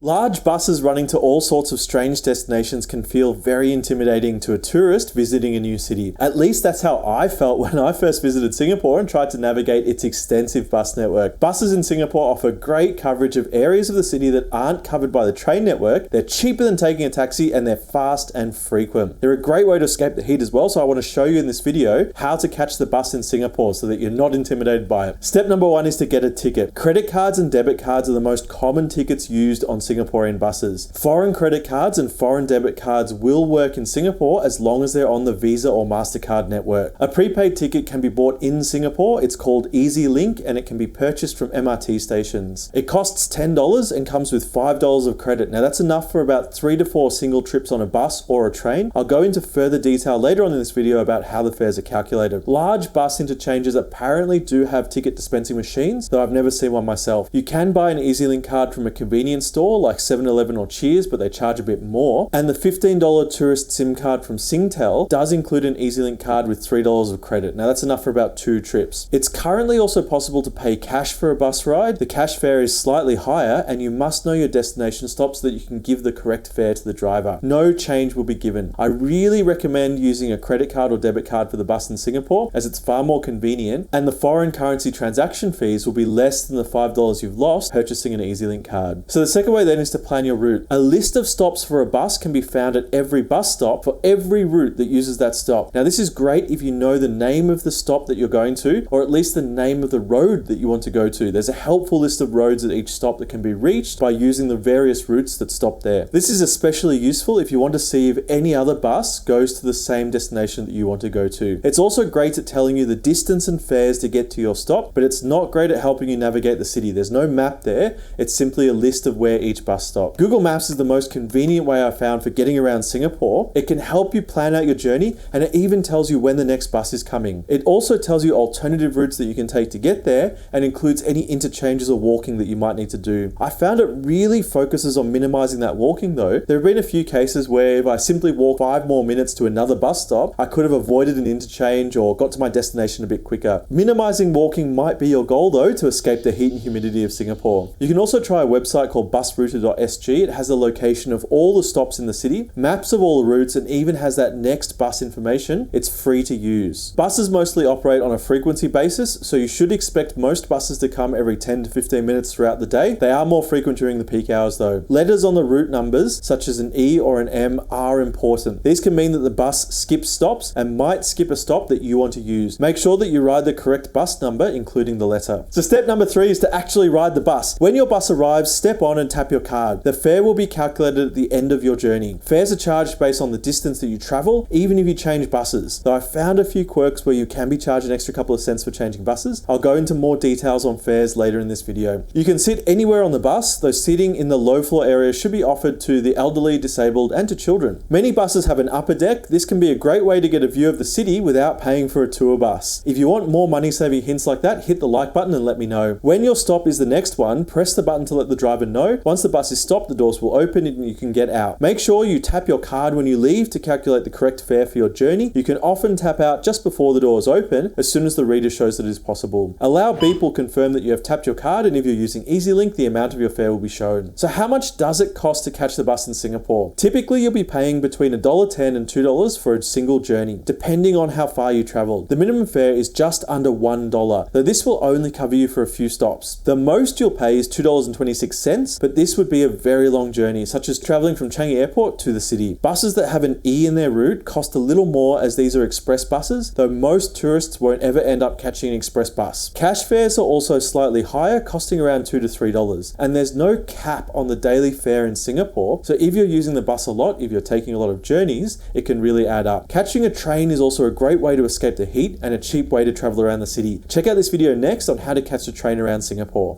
Large buses running to all sorts of strange destinations can feel very intimidating to a tourist visiting a new city. At least that's how I felt when I first visited Singapore and tried to navigate its extensive bus network. Buses in Singapore offer great coverage of areas of the city that aren't covered by the train network. They're cheaper than taking a taxi and they're fast and frequent. They're a great way to escape the heat as well, so I want to show you in this video how to catch the bus in Singapore so that you're not intimidated by it. Step number one is to get a ticket. Credit cards and debit cards are the most common tickets used on Singaporean buses. Foreign credit cards and foreign debit cards will work in Singapore as long as they're on the Visa or MasterCard network. A prepaid ticket can be bought in Singapore. It's called EasyLink and it can be purchased from MRT stations. It costs $10 and comes with $5 of credit. Now that's enough for about 3 to 4 single trips on a bus or a train. I'll go into further detail later on in this video about how the fares are calculated. Large bus interchanges apparently do have ticket dispensing machines, though I've never seen one myself. You can buy an EasyLink card from a convenience store like 7-Eleven or Cheers, but they charge a bit more. And the $15 tourist SIM card from Singtel does include an EasyLink card with $3 of credit. Now that's enough for about 2 trips. It's currently also possible to pay cash for a bus ride. The cash fare is slightly higher and you must know your destination stop so that you can give the correct fare to the driver. No change will be given. I really recommend using a credit card or debit card for the bus in Singapore as it's far more convenient and the foreign currency transaction fees will be less than the $5 you've lost purchasing an EasyLink card. So the second way then is to plan your route. A list of stops for a bus can be found at every bus stop for every route that uses that stop. Now this is great if you know the name of the stop that you're going to, or at least the name of the road that you want to go to. There's a helpful list of roads at each stop that can be reached by using the various routes that stop there. This is especially useful if you want to see if any other bus goes to the same destination that you want to go to. It's also great at telling you the distance and fares to get to your stop, but it's not great at helping you navigate the city. There's no map there. It's simply a list of where each bus stops. Google Maps is the most convenient way I found for getting around Singapore. It can help you plan out your journey and it even tells you when the next bus is coming. It also tells you alternative routes that you can take to get there and includes any interchanges or walking that you might need to do. I found it really focuses on minimizing that walking though. There have been a few cases where if I simply walk 5 more minutes to another bus stop, I could have avoided an interchange or got to my destination a bit quicker. Minimizing walking might be your goal though to escape the heat and humidity of Singapore. You can also try a website called busrouter.sg. It has a location of all the stops in the city, maps of all the routes, and even has that next bus information. It's free to use. Buses mostly operate on a frequency basis, so you should expect most buses to come every 10 to 15 minutes throughout the day. They are more frequent during the peak hours though. Letters on the route numbers, such as an E or an M, are important. These can mean that the bus skips stops and might skip a stop that you want to use. Make sure that you ride the correct bus number, including the letter. So step number 3 is to actually ride the bus. When your bus arrives, step on and tap your card. The fare will be calculated at the end of your journey. Fares are charged based on the distance that you travel, even if you change buses. Though I found a few quirks where you can be charged an extra couple of cents for changing buses. I'll go into more details on fares later in this video. You can sit anywhere on the bus, though seating in the low floor area should be offered to the elderly, disabled, and to children. Many buses have an upper deck. This can be a great way to get a view of the city without paying for a tour bus. If you want more money-saving hints like that, hit the like button and let me know. When your stop is the next one, press the button to let the driver know. Once the bus is stopped, the doors will open and you can get out. Make sure you tap your card when you leave to calculate the correct fare for your journey. You can often tap out just before the doors open as soon as the reader shows that it is possible. A loud beep will confirm that you have tapped your card, and if you're using EasyLink, the amount of your fare will be shown. So how much does it cost to catch the bus in Singapore? Typically, you'll be paying between $1.10 and $2 for a single journey, depending on how far you travel. The minimum fare is just under $1, though this will only cover you for a few stops. The most you'll pay is $2.26, but this would be a very long journey, such as traveling from Changi Airport to the city. Buses that have an E in their route cost a little more as these are express buses, though most tourists won't ever end up catching an express bus. Cash fares are also slightly higher, costing around $2 to $3, and there's no cap on the daily fare in Singapore, so if you're using the bus a lot, if you're taking a lot of journeys, it can really add up. Catching a train is also a great way to escape the heat and a cheap way to travel around the city. Check out this video next on how to catch a train around Singapore.